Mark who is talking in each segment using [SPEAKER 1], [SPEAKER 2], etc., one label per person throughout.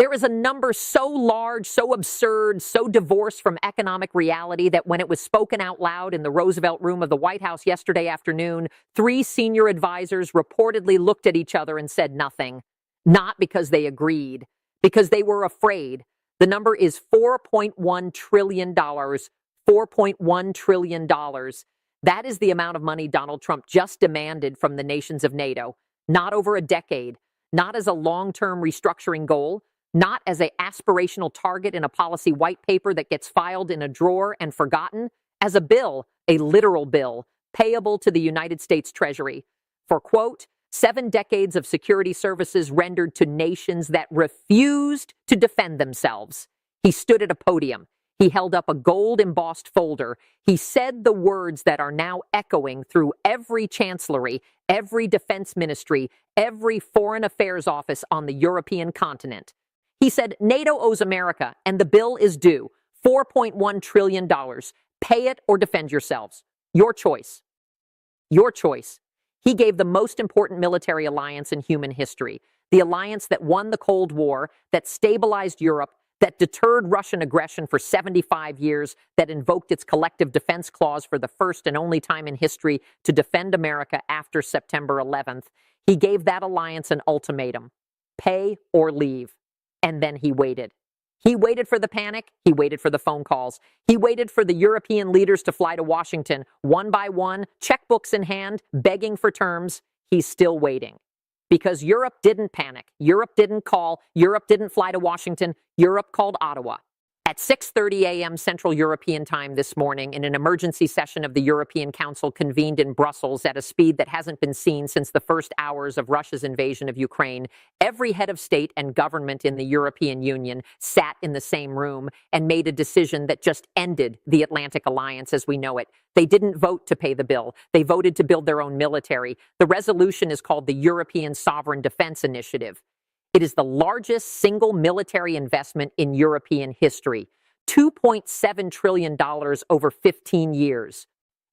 [SPEAKER 1] There is a number so large, so absurd, so divorced from economic reality that when it was spoken out loud in the Roosevelt Room of the White House yesterday afternoon, 3 senior advisors reportedly looked at each other and said nothing. Not because they agreed, because they were afraid. The number is $4.1 trillion. $4.1 trillion. That is the amount of money Donald Trump just demanded from the nations of NATO. Not over a decade, not as a long-term restructuring goal, not as an aspirational target in a policy white paper that gets filed in a drawer and forgotten, as a bill, a literal bill, payable to the United States Treasury for, quote, 7 decades of security services rendered to nations that refused to defend themselves. He stood at a podium. He held up a gold-embossed folder. He said the words that are now echoing through every chancellery, every defense ministry, every foreign affairs office on the European continent. He said, NATO owes America, and the bill is due, $4.1 trillion. Pay it or defend yourselves. Your choice. Your choice. He gave the most important military alliance in human history, the alliance that won the Cold War, that stabilized Europe, that deterred Russian aggression for 75 years, that invoked its collective defense clause for the first and only time in history to defend America after September 11th. He gave that alliance an ultimatum: pay or leave. And then he waited. He waited for the panic. He waited for the phone calls. He waited for the European leaders to fly to Washington, one by one, checkbooks in hand, begging for terms. He's still waiting. Because Europe didn't panic. Europe didn't call. Europe didn't fly to Washington. Europe called Ottawa. At 6:30 a.m. Central European Time this morning, in an emergency session of the European Council convened in Brussels at a speed that hasn't been seen since the first hours of Russia's invasion of Ukraine, every head of state and government in the European Union sat in the same room and made a decision that just ended the Atlantic Alliance as we know it. They didn't vote to pay the bill. They voted to build their own military. The resolution is called the European Sovereign Defense Initiative. It is the largest single military investment in European history, $2.7 trillion over 15 years.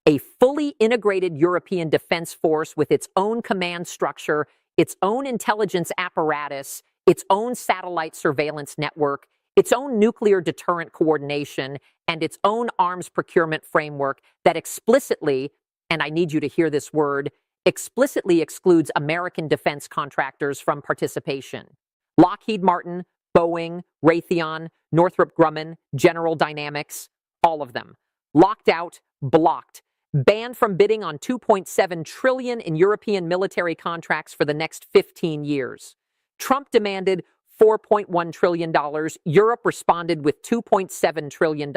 [SPEAKER 1] A fully integrated European defense force with its own command structure, its own intelligence apparatus, its own satellite surveillance network, its own nuclear deterrent coordination, and its own arms procurement framework that explicitly, and I need you to hear this word, explicitly excludes American defense contractors from participation. Lockheed Martin, Boeing, Raytheon, Northrop Grumman, General Dynamics, all of them. Locked out, blocked, banned from bidding on $2.7 trillion in European military contracts for the next 15 years. Trump demanded $4.1 trillion. Europe responded with $2.7 trillion.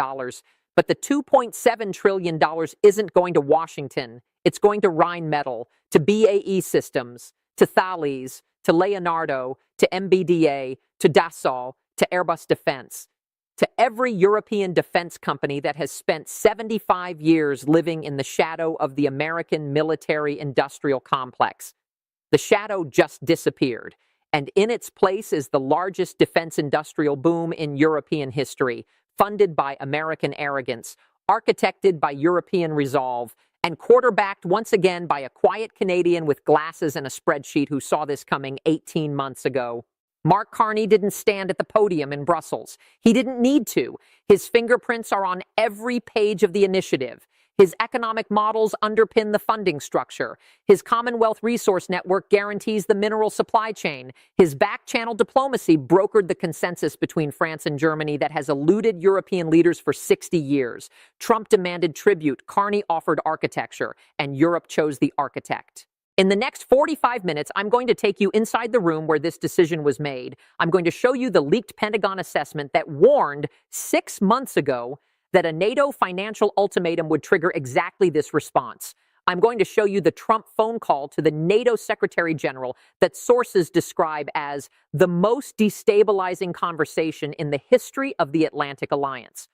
[SPEAKER 1] But the $2.7 trillion isn't going to Washington. It's going to Rheinmetall, to BAE Systems, to Thales, to Leonardo, to MBDA, to Dassault, to Airbus Defense, to every European defense company that has spent 75 years living in the shadow of the American military-industrial complex. The shadow just disappeared, and in its place is the largest defense industrial boom in European history, funded by American arrogance, architected by European resolve, and quarterbacked once again by a quiet Canadian with glasses and a spreadsheet who saw this coming 18 months ago. Mark Carney didn't stand at the podium in Brussels. He didn't need to. His fingerprints are on every page of the initiative. His economic models underpin the funding structure. His Commonwealth Resource Network guarantees the mineral supply chain. His back-channel diplomacy brokered the consensus between France and Germany that has eluded European leaders for 60 years. Trump demanded tribute, Carney offered architecture, and Europe chose the architect. In the next 45 minutes, I'm going to take you inside the room where this decision was made. I'm going to show you the leaked Pentagon assessment that warned 6 months ago that a NATO financial ultimatum would trigger exactly this response. I'm going to show you the Trump phone call to the NATO Secretary General that sources describe as the most destabilizing conversation in the history of the Atlantic Alliance.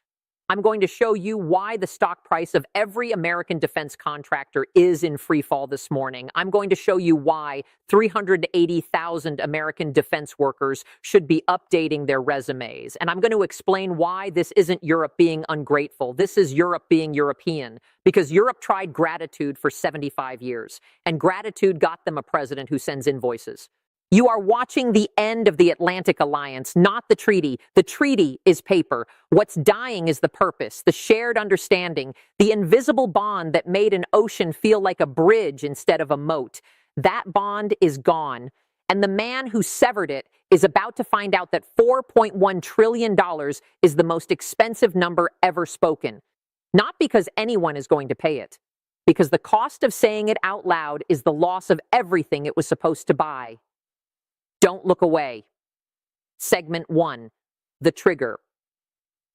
[SPEAKER 1] I'm going to show you why the stock price of every American defense contractor is in free fall this morning. I'm going to show you why 380,000 American defense workers should be updating their resumes. And I'm going to explain why this isn't Europe being ungrateful. This is Europe being European, because Europe tried gratitude for 75 years, and gratitude got them a president who sends invoices. You are watching the end of the Atlantic Alliance, not the treaty. The treaty is paper. What's dying is the purpose, the shared understanding, the invisible bond that made an ocean feel like a bridge instead of a moat. That bond is gone. And the man who severed it is about to find out that $4.1 trillion is the most expensive number ever spoken. Not because anyone is going to pay it, because the cost of saying it out loud is the loss of everything it was supposed to buy. Don't look away. Segment 1, the trigger.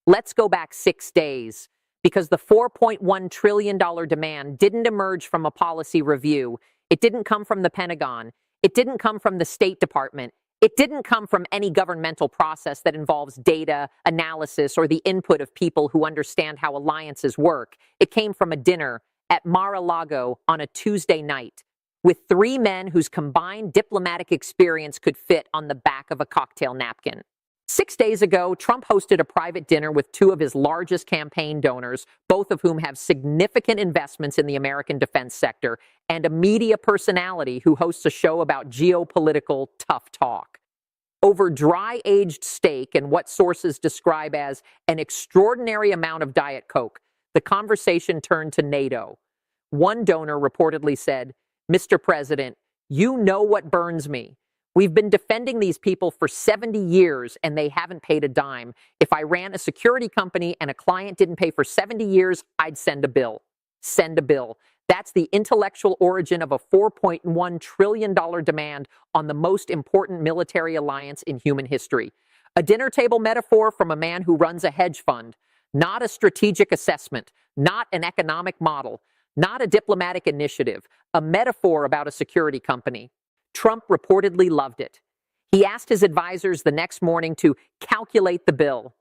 [SPEAKER 1] Let's go back 6 days, because the $4.1 trillion demand didn't emerge from a policy review. It didn't come from the Pentagon. It didn't come from the State Department. It didn't come from any governmental process that involves data, analysis, or the input of people who understand how alliances work. It came from a dinner at Mar-a-Lago on a Tuesday night with 3 men whose combined diplomatic experience could fit on the back of a cocktail napkin. 6 days ago, Trump hosted a private dinner with 2 of his largest campaign donors, both of whom have significant investments in the American defense sector, and a media personality who hosts a show about geopolitical tough talk. Over dry-aged steak and what sources describe as an extraordinary amount of Diet Coke, the conversation turned to NATO. One donor reportedly said, "Mr. President, you know what burns me. We've been defending these people for 70 years and they haven't paid a dime. If I ran a security company and a client didn't pay for 70 years, I'd send a bill. Send a bill." That's the intellectual origin of a $4.1 trillion demand on the most important military alliance in human history. A dinner table metaphor from a man who runs a hedge fund, not a strategic assessment, not an economic model, not a diplomatic initiative, a metaphor about a security company. Trump reportedly loved it. He asked his advisors the next morning to calculate the bill.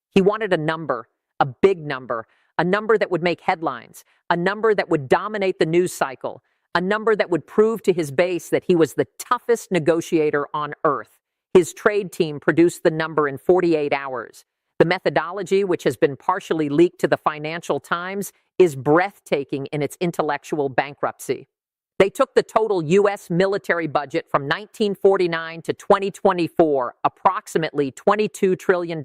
[SPEAKER 1] He wanted a number, a big number, a number that would make headlines, a number that would dominate the news cycle, a number that would prove to his base that he was the toughest negotiator on earth. His trade team produced the number in 48 hours. The methodology, which has been partially leaked to the Financial Times, is breathtaking in its intellectual bankruptcy. They took the total U.S. military budget from 1949 to 2024, approximately $22 trillion,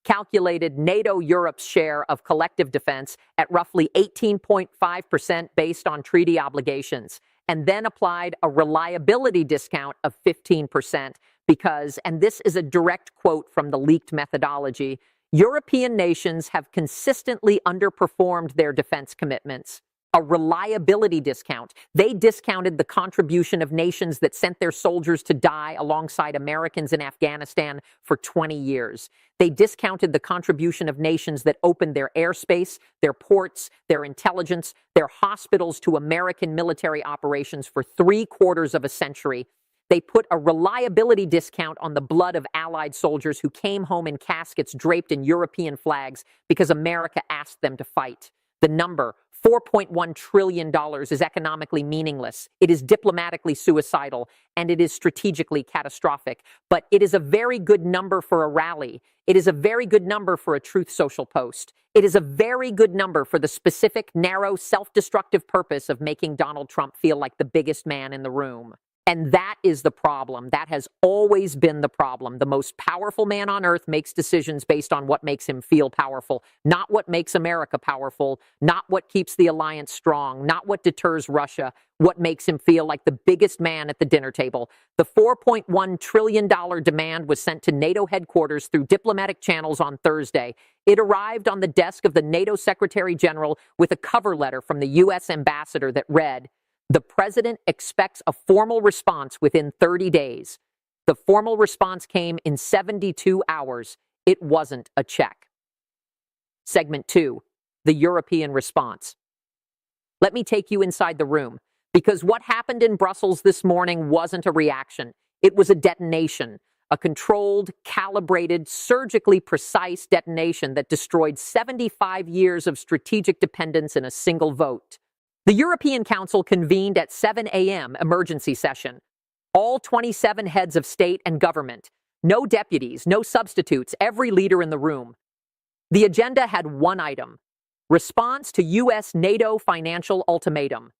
[SPEAKER 1] calculated NATO Europe's share of collective defense at roughly 18.5% based on treaty obligations, and then applied a reliability discount of 15% because, and this is a direct quote from the leaked methodology, European nations have consistently underperformed their defense commitments. A reliability discount. They discounted the contribution of nations that sent their soldiers to die alongside Americans in Afghanistan for 20 years. They discounted the contribution of nations that opened their airspace, their ports, their intelligence, their hospitals to American military operations for 3/4 of a century. They put a reliability discount on the blood of Allied soldiers who came home in caskets draped in European flags because America asked them to fight. The number, $4.1 trillion, is economically meaningless. It is diplomatically suicidal, and it is strategically catastrophic. But it is a very good number for a rally. It is a very good number for a Truth Social post. It is a very good number for the specific, narrow, self-destructive purpose of making Donald Trump feel like the biggest man in the room. And that is the problem. That has always been the problem. The most powerful man on earth makes decisions based on what makes him feel powerful, not what makes America powerful, not what keeps the alliance strong, not what deters Russia, what makes him feel like the biggest man at the dinner table. The $4.1 trillion demand was sent to NATO headquarters through diplomatic channels on Thursday. It arrived on the desk of the NATO Secretary General with a cover letter from the U.S. ambassador that read, "The president expects a formal response within 30 days. The formal response came in 72 hours. It wasn't a check." Segment 2, the European response. Let me take you inside the room, because what happened in Brussels this morning wasn't a reaction. It was a detonation, a controlled, calibrated, surgically precise detonation that destroyed 75 years of strategic dependence in a single vote. The European Council convened at 7 a.m. emergency session. All 27 heads of state and government. No deputies, no substitutes, every leader in the room. The agenda had one item: response to U.S.-NATO financial ultimatum.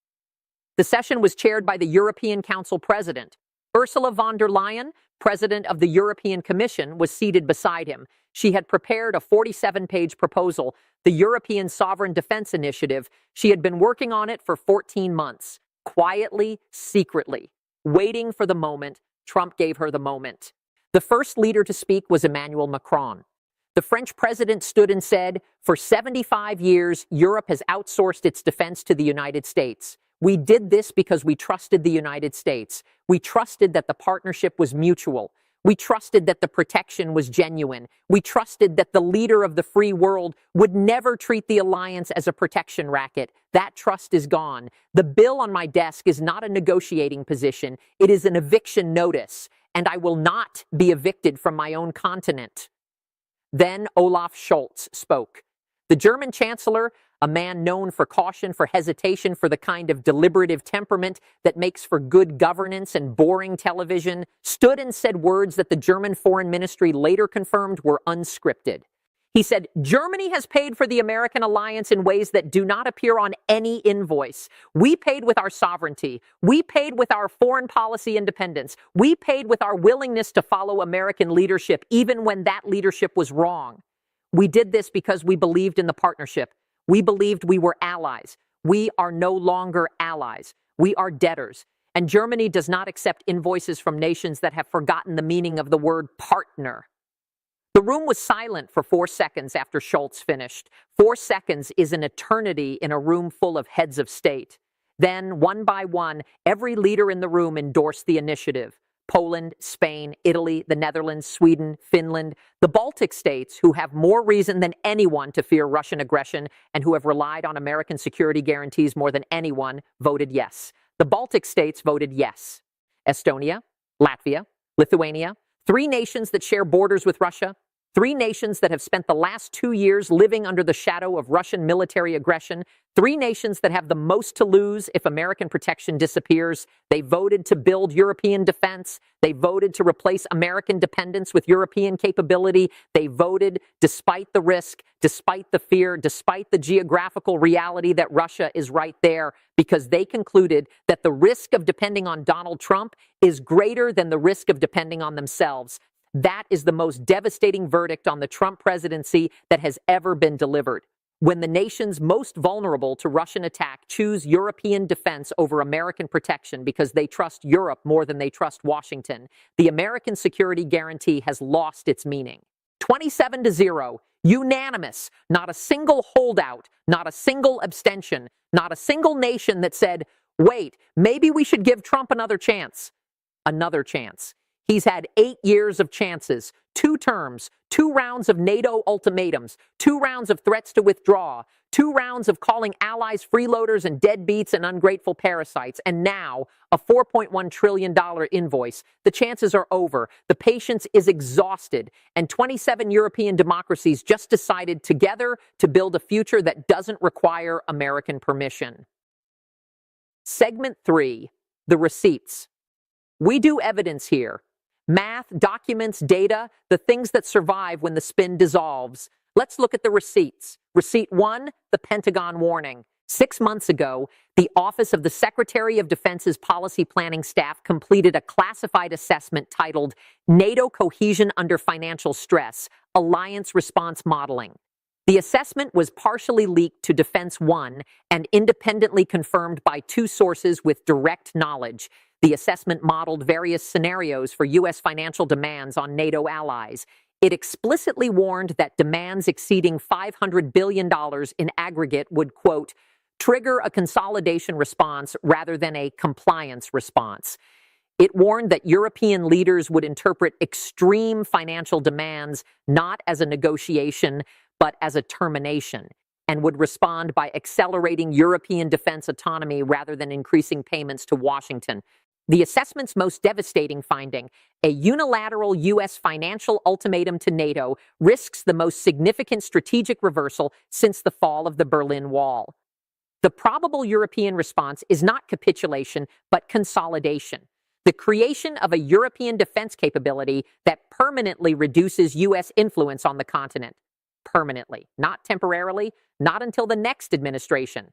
[SPEAKER 1] The session was chaired by the European Council President, Ursula von der Leyen, president of the European Commission, was seated beside him. She had prepared a 47-page proposal, the European Sovereign Defense Initiative. She had been working on it for 14 months, quietly, secretly, waiting for the moment. Trump gave her the moment. The first leader to speak was Emmanuel Macron. The French president stood and said, "For 75 years, Europe has outsourced its defense to the United States. We did this because we trusted the United States. We trusted that the partnership was mutual. We trusted that the protection was genuine. We trusted that the leader of the free world would never treat the alliance as a protection racket. That trust is gone. The bill on my desk is not a negotiating position. It is an eviction notice, and I will not be evicted from my own continent." Then Olaf Scholz spoke. The German chancellor, a man known for caution, for hesitation, for the kind of deliberative temperament that makes for good governance and boring television, stood and said words that the German foreign ministry later confirmed were unscripted. He said, "Germany has paid for the American alliance in ways that do not appear on any invoice. We paid with our sovereignty. We paid with our foreign policy independence. We paid with our willingness to follow American leadership, even when that leadership was wrong. We did this because we believed in the partnership. We believed we were allies. We are no longer allies. We are debtors. And Germany does not accept invoices from nations that have forgotten the meaning of the word partner." The room was silent for 4 seconds after Scholz finished. 4 seconds is an eternity in a room full of heads of state. Then, one by one, every leader in the room endorsed the initiative. Poland, Spain, Italy, the Netherlands, Sweden, Finland, the Baltic states, who have more reason than anyone to fear Russian aggression and who have relied on American security guarantees more than anyone, voted yes. The Baltic states voted yes. Estonia, Latvia, Lithuania, 3 nations that share borders with Russia, 3 nations that have spent the last 2 years living under the shadow of Russian military aggression, 3 nations that have the most to lose if American protection disappears. They voted to build European defense. They voted to replace American dependence with European capability. They voted despite the risk, despite the fear, despite the geographical reality that Russia is right there, because they concluded that the risk of depending on Donald Trump is greater than the risk of depending on themselves. That is the most devastating verdict on the Trump presidency that has ever been delivered. When the nations most vulnerable to Russian attack choose European defense over American protection because they trust Europe more than they trust Washington, the American security guarantee has lost its meaning. 27-0, unanimous, not a single holdout, not a single abstention, not a single nation that said, "Wait, maybe we should give Trump another chance." Another chance. He's had 8 years of chances, 2 terms, 2 rounds of NATO ultimatums, 2 rounds of threats to withdraw, 2 rounds of calling allies freeloaders and deadbeats and ungrateful parasites, and now a $4.1 trillion invoice. The chances are over. The patience is exhausted, and 27 European democracies just decided together to build a future that doesn't require American permission. Segment 3, the receipts. We do evidence here. Math, documents, data, the things that survive when the spin dissolves. Let's look at the receipts. Receipt 1, the Pentagon warning. 6 months ago, the Office of the Secretary of Defense's policy planning staff completed a classified assessment titled NATO Cohesion Under Financial Stress, Alliance Response Modeling. The assessment was partially leaked to Defense One and independently confirmed by 2 sources with direct knowledge. The assessment modeled various scenarios for U.S. financial demands on NATO allies. It explicitly warned that demands exceeding $500 billion in aggregate would, quote, trigger a consolidation response rather than a compliance response. It warned that European leaders would interpret extreme financial demands not as a negotiation, but as a termination, and would respond by accelerating European defense autonomy rather than increasing payments to Washington. The assessment's most devastating finding, a unilateral U.S. financial ultimatum to NATO, risks the most significant strategic reversal since the fall of the Berlin Wall. The probable European response is not capitulation, but consolidation. The creation of a European defense capability that permanently reduces U.S. influence on the continent. Permanently. Not temporarily, not until the next administration.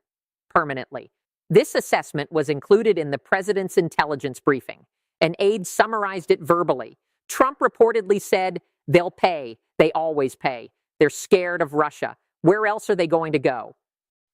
[SPEAKER 1] Permanently. This assessment was included in the President's intelligence briefing. An aide summarized it verbally. Trump reportedly said, "They'll pay. They always pay. They're scared of Russia. Where else are they going to go?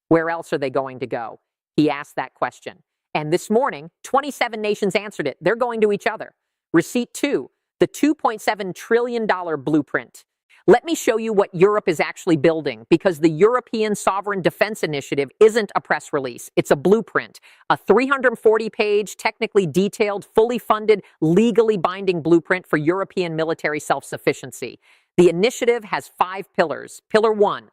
[SPEAKER 1] Where else are they going to go?" He asked that question. And this morning, 27 nations answered it. They're going to each other. Receipt 2, the $2.7 trillion blueprint. Let me show you what Europe is actually building, because the European Sovereign Defense Initiative isn't a press release. It's a blueprint, a 340-page, technically detailed, fully funded, legally binding blueprint for European military self-sufficiency. The initiative has 5 pillars. Pillar 1,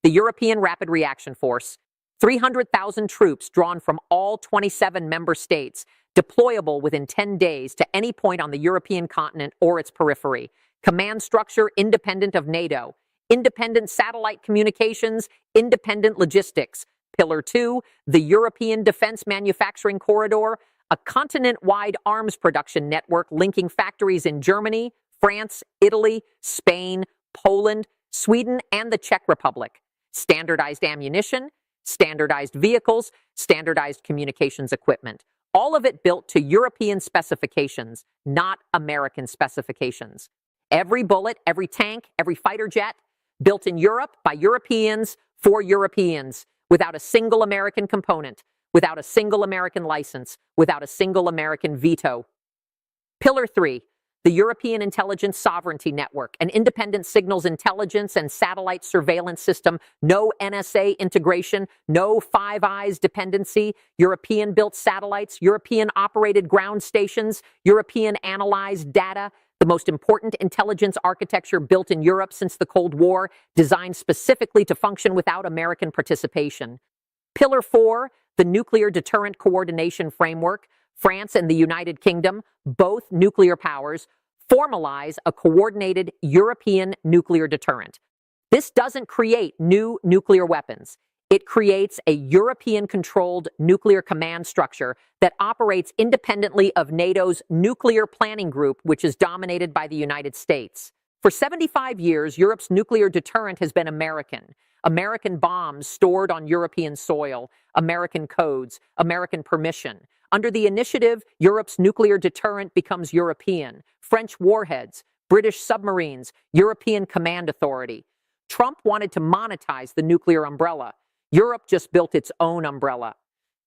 [SPEAKER 1] the European Rapid Reaction Force, 300,000 troops drawn from all 27 member states, deployable within 10 days to any point on the European continent or its periphery. Command structure independent of NATO. Independent satellite communications, independent logistics. Pillar 2, the European Defense Manufacturing Corridor, a continent-wide arms production network linking factories in Germany, France, Italy, Spain, Poland, Sweden, and the Czech Republic. Standardized ammunition, standardized vehicles, standardized communications equipment. All of it built to European specifications, not American specifications. Every bullet, every tank, every fighter jet, built in Europe by Europeans for Europeans, without a single American component, without a single American license, without a single American veto. Pillar 3, the European Intelligence Sovereignty Network, an independent signals intelligence and satellite surveillance system, no NSA integration, no Five Eyes dependency, European-built satellites, European-operated ground stations, European-analyzed data, the most important intelligence architecture built in Europe since the Cold War, designed specifically to function without American participation. Pillar 4, the Nuclear Deterrent Coordination Framework. France and the United Kingdom, both nuclear powers, formalize a coordinated European nuclear deterrent. This doesn't create new nuclear weapons. It creates a European-controlled nuclear command structure that operates independently of NATO's nuclear planning group, which is dominated by the United States. For 75 years, Europe's nuclear deterrent has been American. American bombs stored on European soil, American codes, American permission. Under the initiative, Europe's nuclear deterrent becomes European. French warheads, British submarines, European command authority. Trump wanted to monetize the nuclear umbrella. Europe just built its own umbrella.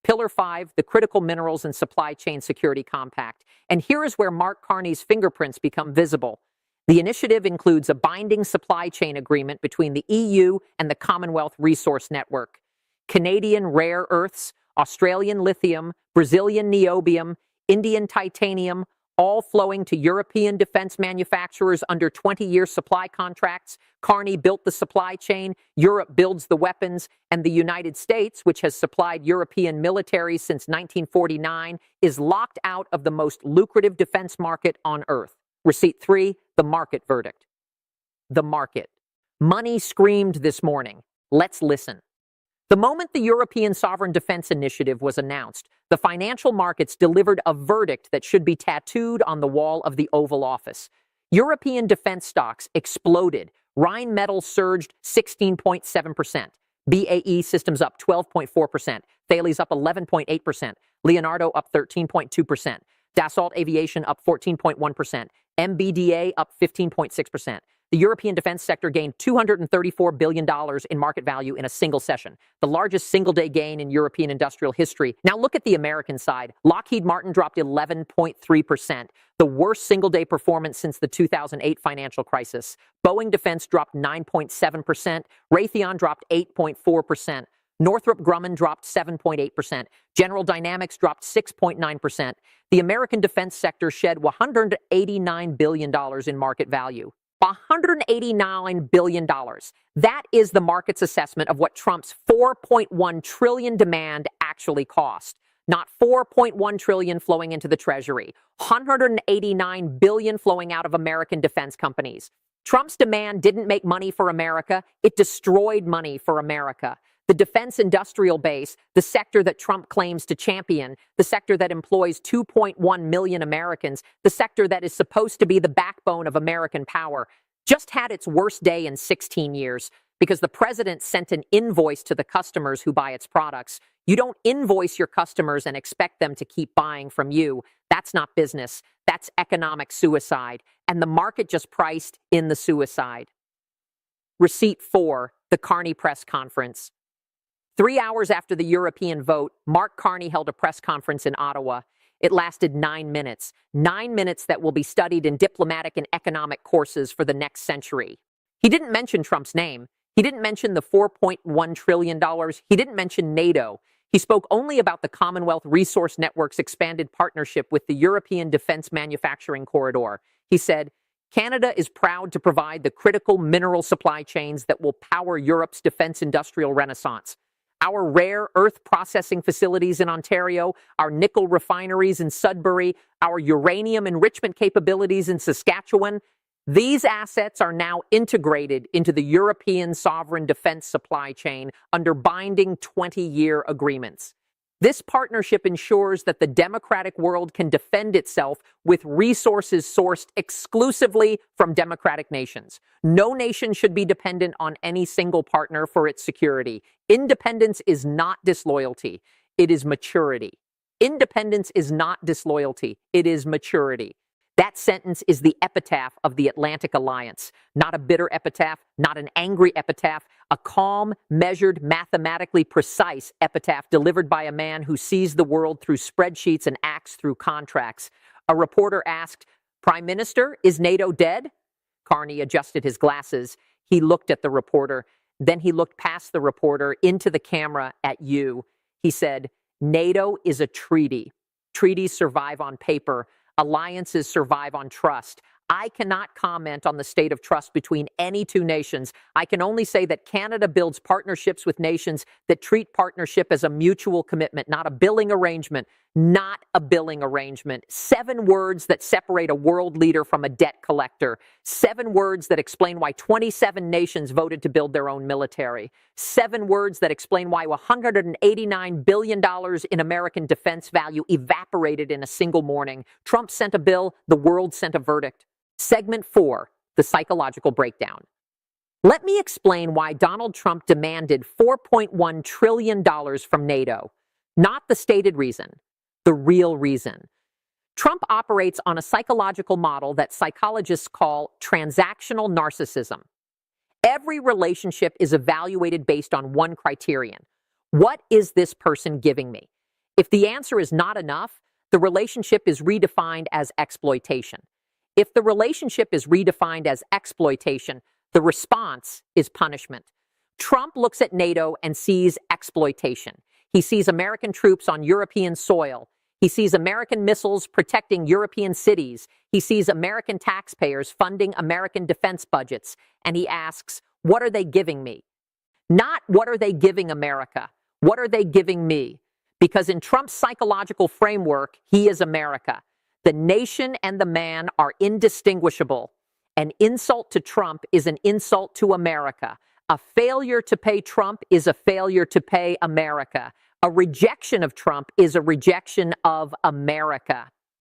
[SPEAKER 1] Pillar 5, the Critical Minerals and Supply Chain Security Compact. And here is where Mark Carney's fingerprints become visible. The initiative includes a binding supply chain agreement between the EU and the Commonwealth Resource Network. Canadian rare earths, Australian lithium, Brazilian niobium, Indian titanium, all flowing to European defense manufacturers under 20-year supply contracts. Carney built the supply chain, Europe builds the weapons, and the United States, which has supplied European militaries since 1949, is locked out of the most lucrative defense market on earth. Receipt 3, the market verdict. The market. Money screamed this morning. Let's listen. The moment the European Sovereign Defense Initiative was announced, the financial markets delivered a verdict that should be tattooed on the wall of the Oval Office. European defense stocks exploded. Rheinmetall surged 16.7%. BAE Systems up 12.4%. Thales up 11.8%. Leonardo up 13.2%. Dassault Aviation up 14.1%. MBDA up 15.6%. The European defense sector gained $234 billion in market value in a single session, the largest single-day gain in European industrial history. Now look at the American side. Lockheed Martin dropped 11.3%, the worst single-day performance since the 2008 financial crisis. Boeing Defense dropped 9.7%. Raytheon dropped 8.4%. Northrop Grumman dropped 7.8%. General Dynamics dropped 6.9%. The American defense sector shed $189 billion in market value. $189 billion. That is the market's assessment of what Trump's $4.1 trillion demand actually cost. Not $4.1 trillion flowing into the Treasury. $189 billion flowing out of American defense companies. Trump's demand didn't make money for America. It destroyed money for America. The defense industrial base, the sector that Trump claims to champion, the sector that employs 2.1 million Americans, the sector that is supposed to be the backbone of American power, just had its worst day in 16 years because the president sent an invoice to the customers who buy its products You don't invoice your customers and expect them to keep buying from you. That's not business. That's economic suicide. And the market just priced in the suicide. Receipt 4, the Carney press conference. 3 hours after the European vote, Mark Carney held a press conference in Ottawa. It lasted 9 minutes. 9 minutes that will be studied in diplomatic and economic courses for the next century. He didn't mention Trump's name. He didn't mention the $4.1 trillion. He didn't mention NATO. He spoke only about the Commonwealth Resource Network's expanded partnership with the European Defense Manufacturing Corridor. He said, Canada is proud to provide the critical mineral supply chains that will power Europe's defense industrial renaissance. Our rare earth processing facilities in Ontario, our nickel refineries in Sudbury, our uranium enrichment capabilities in Saskatchewan, these assets are now integrated into the European sovereign defense supply chain under binding 20-year agreements. This partnership ensures that the democratic world can defend itself with resources sourced exclusively from democratic nations. No nation should be dependent on any single partner for its security. Independence is not disloyalty. It is maturity. Independence is not disloyalty. It is maturity. That sentence is the epitaph of the Atlantic Alliance. Not a bitter epitaph, not an angry epitaph, a calm, measured, mathematically precise epitaph delivered by a man who sees the world through spreadsheets and acts through contracts. A reporter asked, "Prime Minister, is NATO dead?" Carney adjusted his glasses. He looked at the reporter. Then he looked past the reporter into the camera at you. He said, "NATO is a treaty. Treaties survive on paper. Alliances survive on trust. I cannot comment on the state of trust between any two nations. I can only say that Canada builds partnerships with nations that treat partnership as a mutual commitment, not a billing arrangement. Not a billing arrangement. 7 words that separate a world leader from a debt collector. 7 words that explain why 27 nations voted to build their own military. 7 words that explain why $189 billion in American defense value evaporated in a single morning. Trump sent a bill, the world sent a verdict. Segment 4, the psychological breakdown. Let me explain why Donald Trump demanded $4.1 trillion from NATO. Not the stated reason. The real reason. Trump operates on a psychological model that psychologists call transactional narcissism. Every relationship is evaluated based on one criterion. What is this person giving me? If the answer is not enough, the relationship is redefined as exploitation. If the relationship is redefined as exploitation, the response is punishment. Trump looks at NATO and sees exploitation. He sees American troops on European soil. He sees American missiles protecting European cities. He sees American taxpayers funding American defense budgets. And he asks, what are they giving me? Not what are they giving America? What are they giving me? Because in Trump's psychological framework, he is America. The nation and the man are indistinguishable. An insult to Trump is an insult to America. A failure to pay Trump is a failure to pay America. A rejection of Trump is a rejection of America.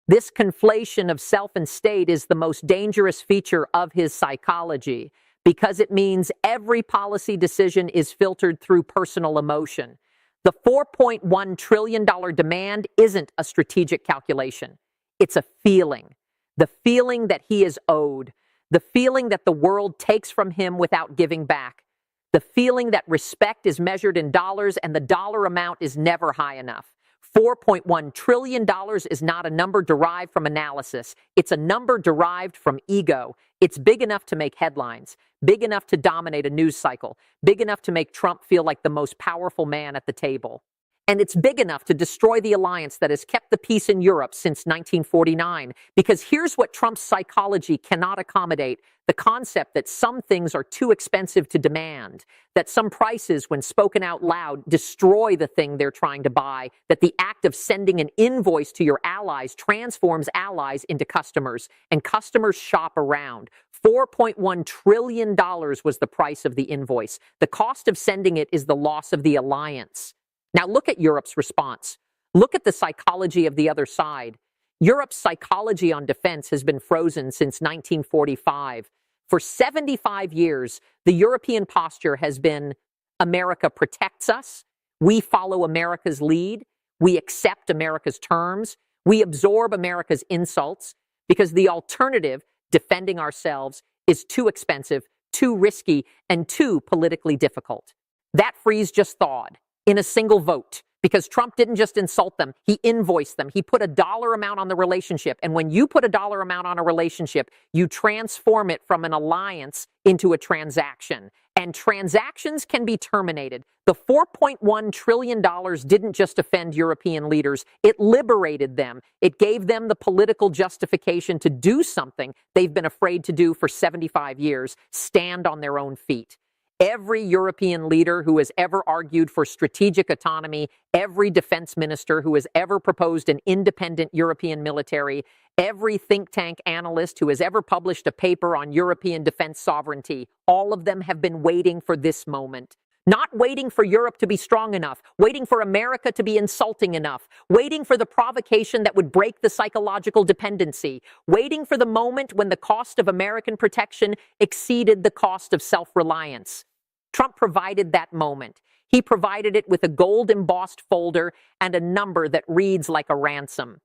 [SPEAKER 1] This conflation of self and state is the most dangerous feature of his psychology because it means every policy decision is filtered through personal emotion. The $4.1 trillion demand isn't a strategic calculation. It's a feeling. The feeling that he is owed. The feeling that the world takes from him without giving back. The feeling that respect is measured in dollars and the dollar amount is never high enough. $4.1 trillion is not a number derived from analysis. It's a number derived from ego. It's big enough to make headlines, big enough to dominate a news cycle, big enough to make Trump feel like the most powerful man at the table. And it's big enough to destroy the alliance that has kept the peace in Europe since 1949. Because here's what Trump's psychology cannot accommodate: the concept that some things are too expensive to demand, that some prices, when spoken out loud, destroy the thing they're trying to buy, that the act of sending an invoice to your allies transforms allies into customers, and customers shop around. $4.1 trillion was the price of the invoice. The cost of sending it is the loss of the alliance. Now look at Europe's response. Look at the psychology of the other side. Europe's psychology on defense has been frozen since 1945. For 75 years, the European posture has been, America protects us, We follow America's lead. We accept America's terms. We absorb America's insults because the alternative, defending ourselves, is too expensive, too risky, and too politically difficult. That freeze just thawed in a single vote because Trump didn't just insult them, he invoiced them. He put a dollar amount on the relationship. And when you put a dollar amount on a relationship, you transform it from an alliance into a transaction. And transactions can be terminated. The $4.1 trillion didn't just offend European leaders, it liberated them. It gave them the political justification to do something they've been afraid to do for 75 years, stand on their own feet. Every European leader who has ever argued for strategic autonomy, every defense minister who has ever proposed an independent European military, every think tank analyst who has ever published a paper on European defense sovereignty, all of them have been waiting for this moment. Not waiting for Europe to be strong enough, waiting for America to be insulting enough, waiting for the provocation that would break the psychological dependency, waiting for the moment when the cost of American protection exceeded the cost of self-reliance. Trump provided that moment. He provided it with a gold-embossed folder and a number that reads like a ransom.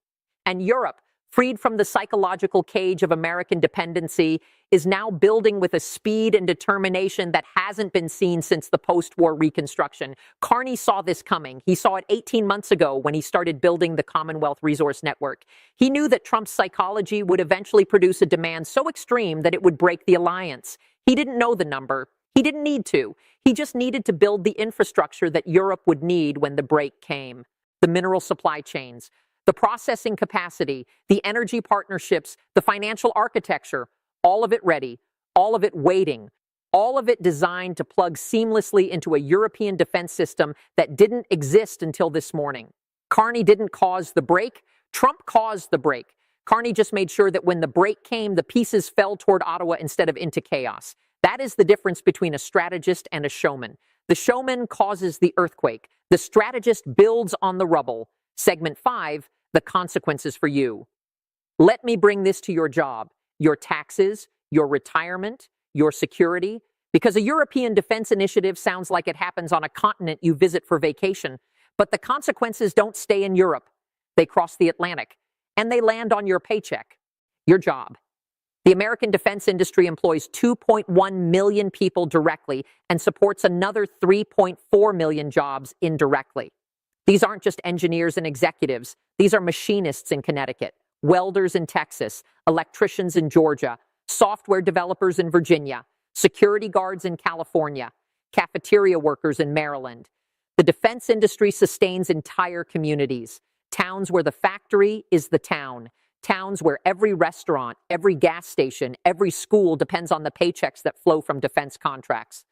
[SPEAKER 1] And Europe, freed from the psychological cage of American dependency, is now building with a speed and determination that hasn't been seen since the post-war reconstruction. Carney saw this coming. He saw it 18 months ago when he started building the Commonwealth Resource Network. He knew that Trump's psychology would eventually produce a demand so extreme that it would break the alliance. He didn't know the number. He didn't need to. He just needed to build the infrastructure that Europe would need when the break came. The mineral supply chains, the processing capacity, the energy partnerships, the financial architecture, all of it ready, all of it waiting, all of it designed to plug seamlessly into a European defense system that didn't exist until this morning. Carney didn't cause the break. Trump caused the break. Carney just made sure that when the break came, the pieces fell toward Ottawa instead of into chaos. That is the difference between a strategist and a showman. The showman causes the earthquake. The strategist builds on the rubble. Segment 5, the consequences for you. Let me bring this to your job, your taxes, your retirement, your security, because a European defense initiative sounds like it happens on a continent you visit for vacation, but the consequences don't stay in Europe. They cross the Atlantic, and they land on your paycheck, your job. The American defense industry employs 2.1 million people directly and supports another 3.4 million jobs indirectly. These aren't just engineers and executives. These are machinists in Connecticut, welders in Texas, electricians in Georgia, software developers in Virginia, security guards in California, cafeteria workers in Maryland. The defense industry sustains entire communities, towns where the factory is the town, towns where every restaurant, every gas station, every school depends on the paychecks that flow from defense contracts.